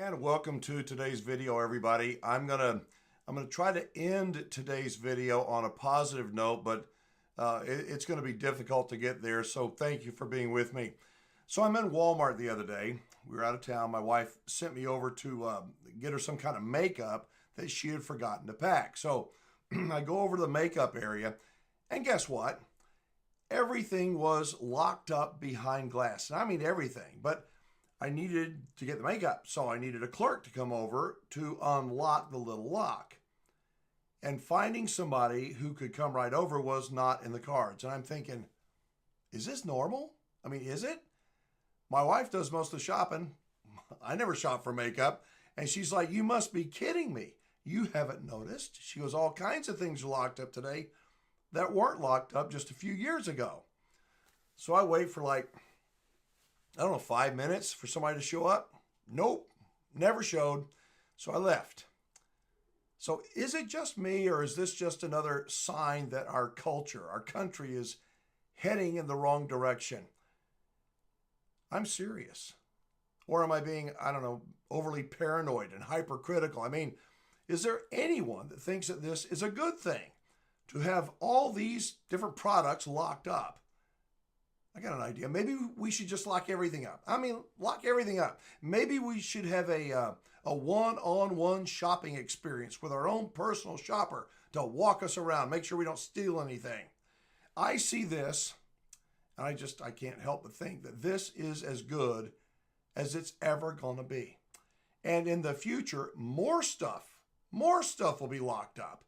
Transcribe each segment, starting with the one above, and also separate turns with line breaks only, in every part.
And welcome to today's video, everybody. I'm gonna try to end today's video on a positive note, but it's gonna be difficult to get there. So thank you for being with me. So I'm in Walmart the other day. We were out of town. My wife sent me over to get her some kind of makeup that she had forgotten to pack. So I go over to the makeup area, and guess what? Everything was locked up behind glass. And I mean everything, but I needed to get the makeup, so I needed a clerk to come over to unlock the little lock. And finding somebody who could come right over was not in the cards. And I'm thinking, is this normal? I mean, is it? My wife does most of the shopping. I never shop for makeup. And she's like, you must be kidding me. You haven't noticed. She goes, all kinds of things are locked up today that weren't locked up just a few years ago. So I wait for like, I don't know, 5 minutes for somebody to show up. Nope, never showed. So I left. So is it just me, or is this just another sign that our culture, our country is heading in the wrong direction? I'm serious. Or am I being, I don't know, overly paranoid and hypercritical? I mean, is there anyone that thinks that this is a good thing, to have all these different products locked up? I got an idea. Maybe we should just lock everything up. I mean, lock everything up. Maybe we should have a one-on-one shopping experience with our own personal shopper to walk us around, make sure we don't steal anything. I see this, and I can't help but think that this is as good as it's ever going to be. And in the future, more stuff will be locked up.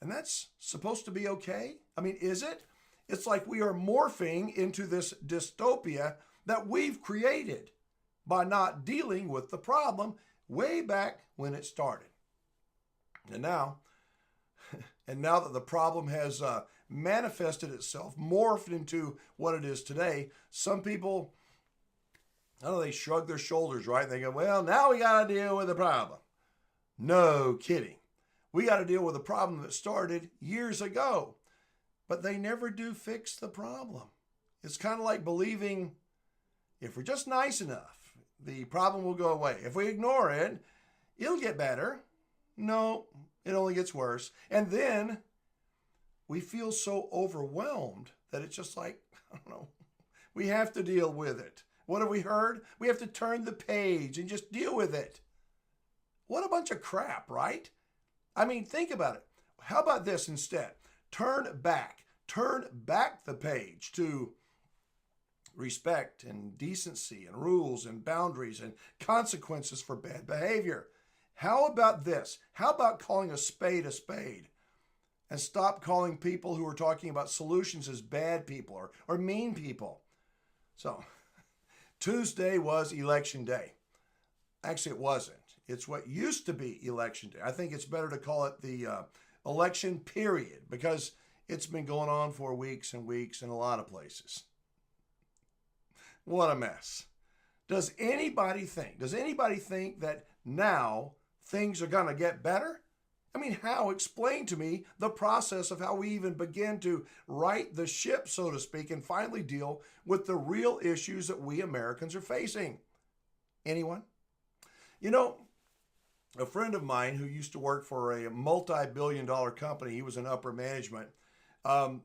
And that's supposed to be okay? I mean, is it? It's like we are morphing into this dystopia that we've created by not dealing with the problem way back when it started. And now that the problem has manifested itself, morphed into what it is today, some people, I don't know, they shrug their shoulders, right? They go, well, now we got to deal with the problem. No kidding. We got to deal with a problem that started years ago. But they never do fix the problem. It's kind of like believing if we're just nice enough, the problem will go away. If we ignore it, it'll get better. No, it only gets worse. And then we feel so overwhelmed that it's just like, I don't know, we have to deal with it. What have we heard? We have to turn the page and just deal with it. What a bunch of crap, right? I mean, think about it. How about this instead? Turn back the page to respect and decency and rules and boundaries and consequences for bad behavior. How about this? How about calling a spade and stop calling people who are talking about solutions as bad people or mean people? So Tuesday was election day. Actually, it wasn't. It's what used to be election day. I think it's better to call it the election period, because it's been going on for weeks and weeks in a lot of places. What a mess. Does anybody think that now things are going to get better? I mean, how? Explain to me the process of how we even begin to right the ship, so to speak, and finally deal with the real issues that we Americans are facing. Anyone? You know, a friend of mine who used to work for a multi-billion-dollar company, he was in upper management. I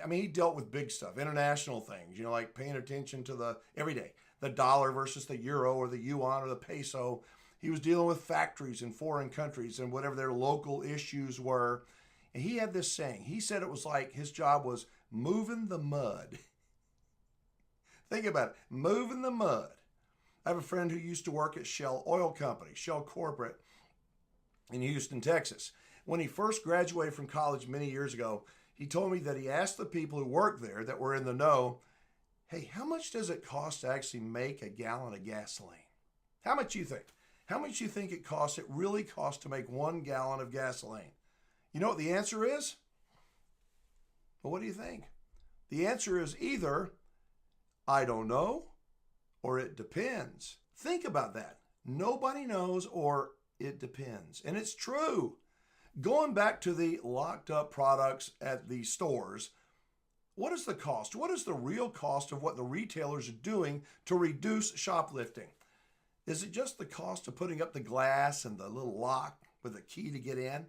mean, he dealt with big stuff, international things, you know, like paying attention to the everyday, the dollar versus the euro or the yuan or the peso. He was dealing with factories in foreign countries and whatever their local issues were. And he had this saying. He said it was like his job was moving the mud. Think about it, moving the mud. I have a friend who used to work at Shell Oil Company, Shell Corporate, in Houston, Texas. When he first graduated from college many years ago, he told me that he asked the people who worked there that were in the know, hey, how much does it cost to actually make a gallon of gasoline? How much you think? How much you think it really costs to make 1 gallon of gasoline? You know what the answer is? Well, what do you think? The answer is either, I don't know, or it depends. Think about that. Nobody knows, or it depends. And it's true. Going back to the locked up products at the stores, what is the cost? What is the real cost of what the retailers are doing to reduce shoplifting? Is it just the cost of putting up the glass and the little lock with a key to get in?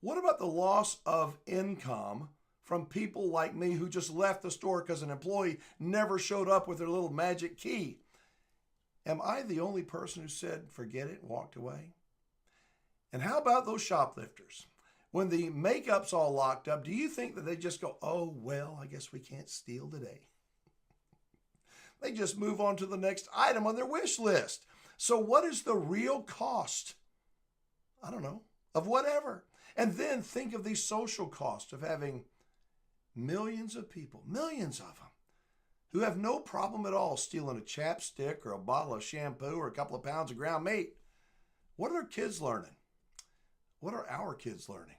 What about the loss of income from people like me who just left the store because an employee never showed up with their little magic key? Am I the only person who said, forget it, and walked away? And how about those shoplifters? When the makeup's all locked up, do you think that they just go, oh, well, I guess we can't steal today? They just move on to the next item on their wish list. So what is the real cost? I don't know, of whatever. And then think of the social cost of having millions of people, millions of them, who have no problem at all stealing a chapstick or a bottle of shampoo or a couple of pounds of ground meat. What are their kids learning? What are our kids learning?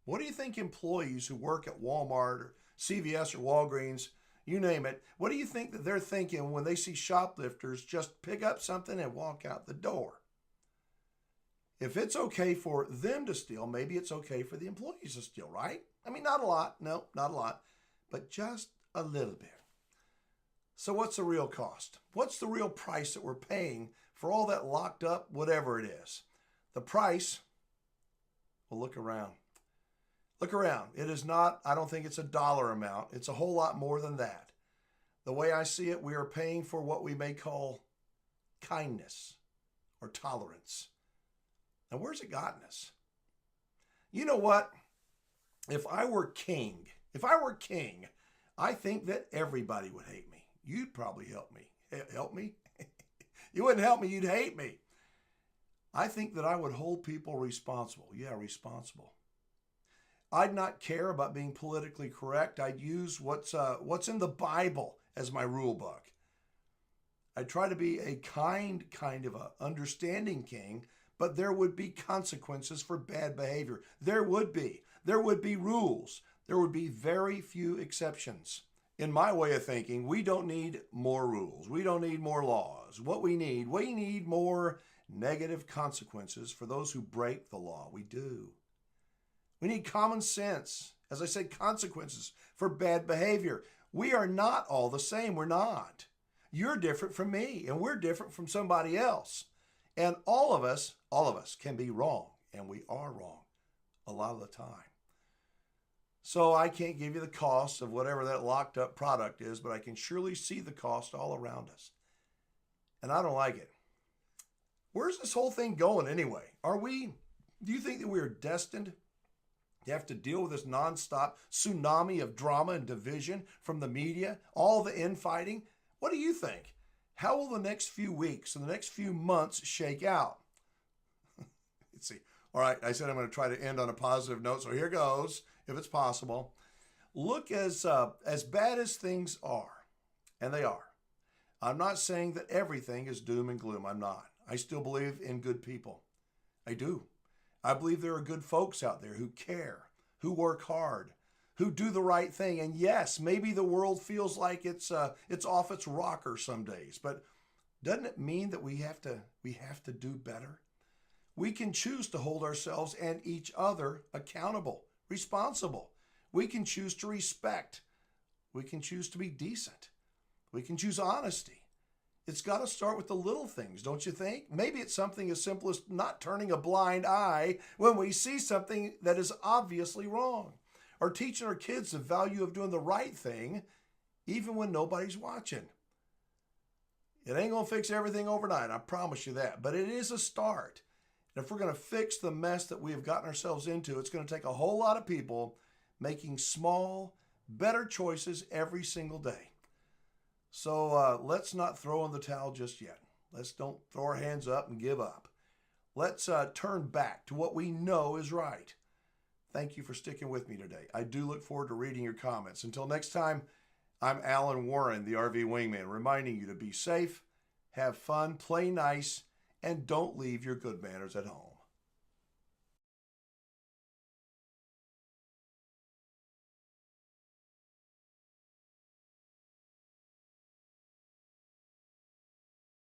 What do you think employees who work at Walmart or CVS or Walgreens, you name it, what do you think that they're thinking when they see shoplifters just pick up something and walk out the door? If it's okay for them to steal, maybe it's okay for the employees to steal, right? I mean, not a lot. No, not a lot, but just a little bit. So what's the real cost? What's the real price that we're paying for all that locked up, whatever it is? The price, well, look around. Look around. It is not, I don't think it's a dollar amount. It's a whole lot more than that. The way I see it, we are paying for what we may call kindness or tolerance. Now, where's it gotten us? You know what? If I were king, I think that everybody would hate me. You'd probably help me. Help me? You wouldn't help me, you'd hate me. I think that I would hold people responsible. Yeah, responsible. I'd not care about being politically correct. I'd use what's in the Bible as my rule book. I'd try to be a kind of a understanding king, but there would be consequences for bad behavior. There would be rules. There would be very few exceptions. In my way of thinking, we don't need more rules. We don't need more laws. What we need more negative consequences for those who break the law. We do. We need common sense. As I said, consequences for bad behavior. We are not all the same. We're not. You're different from me, and we're different from somebody else. And all of us can be wrong, and we are wrong a lot of the time. So I can't give you the cost of whatever that locked up product is, but I can surely see the cost all around us. And I don't like it. Where's this whole thing going anyway? Do you think that we are destined to have to deal with this nonstop tsunami of drama and division from the media, all the infighting? What do you think? How will the next few weeks and the next few months shake out? Let's see. All right, I said I'm going to try to end on a positive note, so here goes, if it's possible. Look, as bad as things are, and they are, I'm not saying that everything is doom and gloom. I'm not. I still believe in good people. I do. I believe there are good folks out there who care, who work hard, who do the right thing. And yes, maybe the world feels like it's off its rocker some days, but doesn't it mean that we have to do better? We can choose to hold ourselves and each other accountable, responsible. We can choose to respect. We can choose to be decent. We can choose honesty. It's got to start with the little things, don't you think? Maybe it's something as simple as not turning a blind eye when we see something that is obviously wrong, or teaching our kids the value of doing the right thing even when nobody's watching. It ain't going to fix everything overnight, I promise you that, but it is a start. And if we're going to fix the mess that we have gotten ourselves into, it's going to take a whole lot of people making small, better choices every single day. So let's not throw in the towel just yet. Let's don't throw our hands up and give up. Let's turn back to what we know is right. Thank you for sticking with me today. I do look forward to reading your comments. Until next time, I'm Alan Warren, the RV Wingman, reminding you to be safe, have fun, play nice, and don't leave your good manners at home.